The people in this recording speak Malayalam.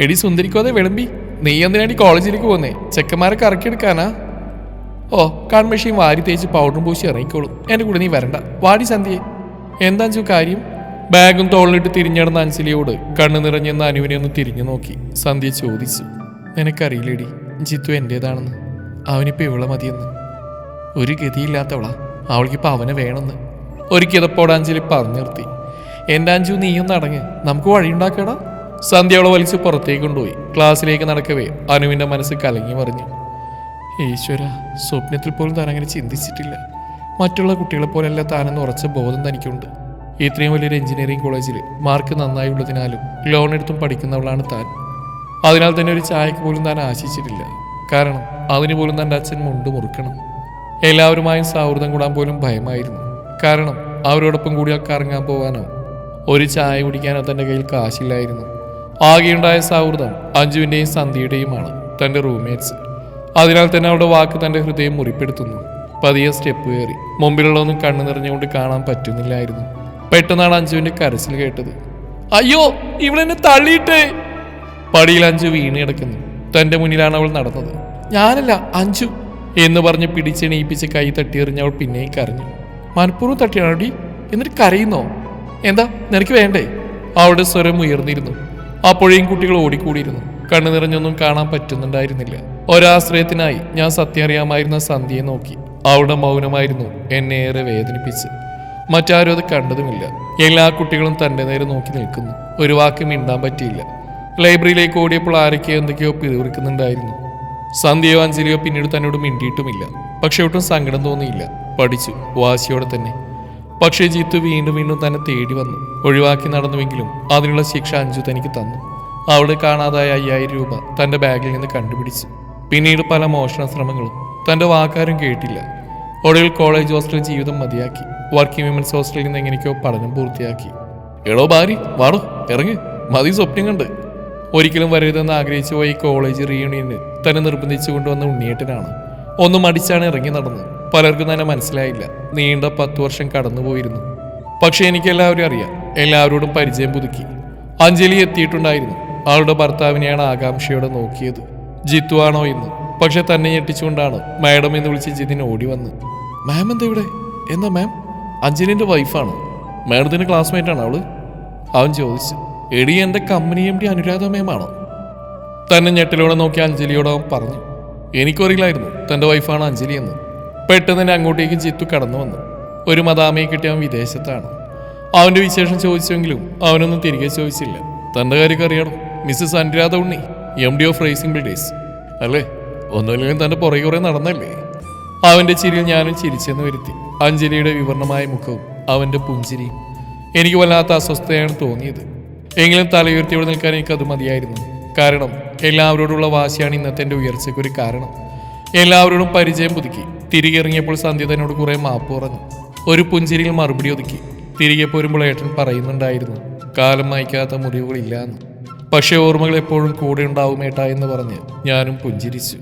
എടി സുന്ദരിക്കോതെ വിളമ്പി. നീ എന്തിനാണ് കോളേജിലേക്ക് പോകുന്നേ? ചെക്കന്മാരെ കറക്കിയെടുക്കാനാ? ഓ, കൺമെഷീൻ വാരി തേച്ച് പൗഡറും പൂശി ഇറങ്ങിക്കോളും. എൻ്റെ കൂടെ നീ വരണ്ട. വാടി സന്ധ്യയെ. എന്താ അഞ്ചു കാര്യം? ബാഗും തോളിലിട്ട് തിരിഞ്ഞടന്ന അഞ്ജലിയോട് കണ്ണു നിറഞ്ഞെന്ന് അനുവിനെ ഒന്ന് തിരിഞ്ഞു നോക്കി സന്ധ്യ ചോദിച്ചു. നിനക്കറിയില്ലേടി ജിത്തു എൻ്റേതാണെന്ന്. അവനിപ്പോൾ ഇവളെ മതിയെന്ന്. ഒരു ഗതിയില്ലാത്തവളാ. അവൾക്കിപ്പോൾ അവനെ വേണമെന്ന് ഒരു കിതപ്പോടെ അഞ്ജലി പറഞ്ഞു നിർത്തി. എൻ്റെ അഞ്ചു നീയൊന്ന് അടങ്ങ്, നമുക്ക് വഴിയുണ്ടാക്കടാ. സന്ധ്യ അവളെ വലിച്ച് പുറത്തേക്ക് കൊണ്ടുപോയി. ക്ലാസ്സിലേക്ക് നടക്കവേ അനുവിൻ്റെ മനസ്സ് കലങ്ങി പറഞ്ഞു. ഈശ്വര, സ്വപ്നത്തിൽ പോലും താൻ അങ്ങനെ ചിന്തിച്ചിട്ടില്ല. മറ്റുള്ള കുട്ടികളെ പോലെയല്ല താനെന്ന് ഉറച്ച ബോധം തനിക്കുണ്ട്. ഇത്രയും വലിയൊരു എഞ്ചിനീയറിംഗ് കോളേജിൽ മാർക്ക് നന്നായുള്ളതിനാലും ലോൺ എടുത്തും പഠിക്കുന്നവളാണ് താൻ. അതിനാൽ തന്നെ ഒരു ചായക്ക് പോലും താൻ ആശിച്ചിട്ടില്ല. കാരണം അതിന് പോലും തൻ്റെ അച്ഛൻ മുണ്ട് മുറുക്കണം. എല്ലാവരുമായും സൗഹൃദം കൂടാൻ പോലും ഭയമായിരുന്നു. കാരണം അവരോടൊപ്പം കൂടി കറങ്ങാൻ പോകാനോ ഒരു ചായ കുടിക്കാനോ തൻ്റെ കയ്യിൽ കാശില്ലായിരുന്നു. ആകെയുണ്ടായ സൗഹൃദം അഞ്ജുവിൻ്റെയും സന്ധ്യയുടെയുമാണ്, തൻ്റെ റൂംമേറ്റ്സ്. അതിനാൽ തന്നെ അവളുടെ വാക്ക് തൻ്റെ ഹൃദയം മുറിപ്പെടുത്തുന്നു. പതിയെ സ്റ്റെപ്പ് കയറി. മുമ്പിലുള്ളതൊന്നും കണ്ണു നിറഞ്ഞുകൊണ്ട് കാണാൻ പറ്റുന്നില്ലായിരുന്നു. പെട്ടെന്നാണ് അഞ്ജുവിൻ്റെ കരച്ചിൽ കേട്ടത്. അയ്യോ, ഇവളെന്നെ തള്ളിയിട്ടേ! പടിയിൽ അഞ്ജു വീണ് കിടക്കുന്നു. തൻ്റെ മുന്നിലാണ് അവൾ നടന്നത്. ഞാനല്ല, അഞ്ജു എന്ന് പറഞ്ഞ് പിടിച്ചെണീപ്പിച്ച് കൈ തട്ടിയെറിഞ്ഞ് അവൾ പിന്നെയും കരഞ്ഞു. മനഃപൂർവ്വം തട്ടിയാണോടി? എന്നിട്ട് കരയുന്നോ? എന്താ നിനക്ക് വേണ്ടേ? അവളുടെ സ്വരം ഉയർന്നിരുന്നു. അപ്പോഴേയും കുട്ടികൾ ഓടിക്കൂടിയിരുന്നു. കണ്ണു നിറഞ്ഞൊന്നും കാണാൻ പറ്റുന്നുണ്ടായിരുന്നില്ല. ഒരാശ്രയത്തിനായി ഞാൻ സത്യം അറിയാമായിരുന്ന സന്ധ്യയെ നോക്കി. അവളുടെ മൗനമായിരുന്നു എന്നെ ഏറെ വേദനിപ്പിച്ച്. മറ്റാരും അത് കണ്ടതുമില്ല. എല്ലാ കുട്ടികളും തൻ്റെ നേരെ നോക്കി നിൽക്കുന്നു. ഒരു വാക്ക് മിണ്ടാൻ പറ്റിയില്ല. ലൈബ്രറിയിലേക്ക് ഓടിയപ്പോൾ ആരൊക്കെയോ എന്തൊക്കെയോ പിറുവിറുക്കുന്നുണ്ടായിരുന്നു. സന്ധ്യയോ അഞ്ജലിയോ പിന്നീട് തന്നോട് മിണ്ടിയിട്ടുമില്ല. പക്ഷെ ഒട്ടും സങ്കടം തോന്നിയില്ല. പഠിച്ചു, വാശിയോടെ തന്നെ. പക്ഷേ ജിത്തു വീണ്ടും വീണ്ടും തന്നെ തേടി വന്നു. ഒഴിവാക്കി നടന്നുവെങ്കിലും അതിനുള്ള ശിക്ഷ അഞ്ജു തനിക്ക് തന്നു. അവിടെ കാണാതായ 5000 രൂപ തൻ്റെ ബാഗിൽ നിന്ന് കണ്ടുപിടിച്ചു. പിന്നീട് പല മോഷണ ശ്രമങ്ങളും. തൻ്റെ വാക്കാരും കേട്ടില്ല. ഒടുവിൽ കോളേജ് ഹോസ്റ്റൽ ജീവിതം മതിയാക്കി. വർക്കിംഗ് വിമൻസ് ഹോസ്റ്റലിൽ നിന്ന് എങ്ങനെയൊക്കെയോ പഠനം പൂർത്തിയാക്കി. എടോ ഭാര്യ, വാടോ, ഇറങ്ങ്, മതി സ്വപ്നം കണ്ട്. ഒരിക്കലും വരരുതെന്ന് ആഗ്രഹിച്ചു പോയി കോളേജ് റീയൂണിയന് തന്നെ നിർബന്ധിച്ചു കൊണ്ടുവന്ന ഉണ്ണിയേട്ടനാണ്. ഒന്നും അടിച്ചാണ് ഇറങ്ങി നടന്നത്. പലർക്കും തന്നെ മനസ്സിലായില്ല. നീണ്ട 10 വർഷം കടന്നുപോയിരുന്നു. പക്ഷെ എനിക്കെല്ലാവരും അറിയാം. എല്ലാവരോടും പരിചയം പുതുക്കി. അഞ്ജലി എത്തിയിട്ടുണ്ടായിരുന്നു. അവളുടെ ഭർത്താവിനെയാണ് ആകാംക്ഷയോടെ നോക്കിയത്. ജിത്തു ആണോ എന്ന്. പക്ഷെ തന്നെ ഞെട്ടിച്ചുകൊണ്ടാണ് മാഡം എന്ന് വിളിച്ച് ജിതിൻ ഓടി വന്ന്. മാം എന്താ ഇവിടെ? എന്താ മാം? അഞ്ജലിൻ്റെ വൈഫാണ്. മാഡത്തിൻ്റെ ക്ലാസ്മേറ്റാണ് അവള്? അവൻ ചോദിച്ചു. എടി, എൻ്റെ കമ്പനി MD അനുരാധ മാമാണോ? തന്നെ ഞെട്ടലോടെ നോക്കി അഞ്ജലിയോട് അവൻ പറഞ്ഞു. എനിക്കറിയില്ലായിരുന്നു തൻ്റെ വൈഫാണ് അഞ്ജലി എന്ന്. പെട്ടെന്ന് തന്നെ അങ്ങോട്ടേക്ക് ജിത്തു കടന്നു വന്നു. ഒരു മദാമയെ കിട്ടി അവൻ വിദേശത്താണ്. അവൻ്റെ വിശേഷം ചോദിച്ചെങ്കിലും അവനൊന്നും തിരികെ ചോദിച്ചില്ല. തൻ്റെ കാര്യമൊക്കെ അറിയണം. Mrs Anuradha Unni, MD of racing builders അല്ലേ? ഒന്നുമില്ലെങ്കിലും തൻ്റെ പുറകെ കുറേ നടന്നല്ലേ? അവൻ്റെ ചിരിയിൽ ഞാനും ചിരിച്ചെന്ന് വരുത്തി. അഞ്ജലിയുടെ വിവരണമായ മുഖവും അവൻ്റെ പുഞ്ചിരിയും എനിക്ക് വല്ലാത്ത അസ്വസ്ഥതയാണ് തോന്നിയത്. എങ്കിലും തലയുയർത്തിയോടെ നിൽക്കാൻ എനിക്കത് മതിയായിരുന്നു. കാരണം എല്ലാവരോടുള്ള വാശിയാണ് ഇന്നത്തെ എൻ്റെ ഉയർച്ചയ്ക്കൊരു കാരണം. എല്ലാവരോടും പരിചയം പുതുക്കി. തിരികെ ഇറങ്ങിയപ്പോൾ സന്ധ്യ തന്നോട് കുറെ മാപ്പ് പറഞ്ഞു. ഒരു പുഞ്ചിരിയിൽ മറുപടി ഒതുക്കി. തിരികെ പോരുമ്പോൾ ഏട്ടൻ പറയുന്നുണ്ടായിരുന്നു, കാലം മായ്ക്കാത്ത മുറിവുകളില്ല എന്ന്. പക്ഷെ ഓർമ്മകൾ എപ്പോഴും കൂടെ ഉണ്ടാവും ഏട്ടാ എന്ന് പറഞ്ഞ് ഞാനും പുഞ്ചിരിച്ചു.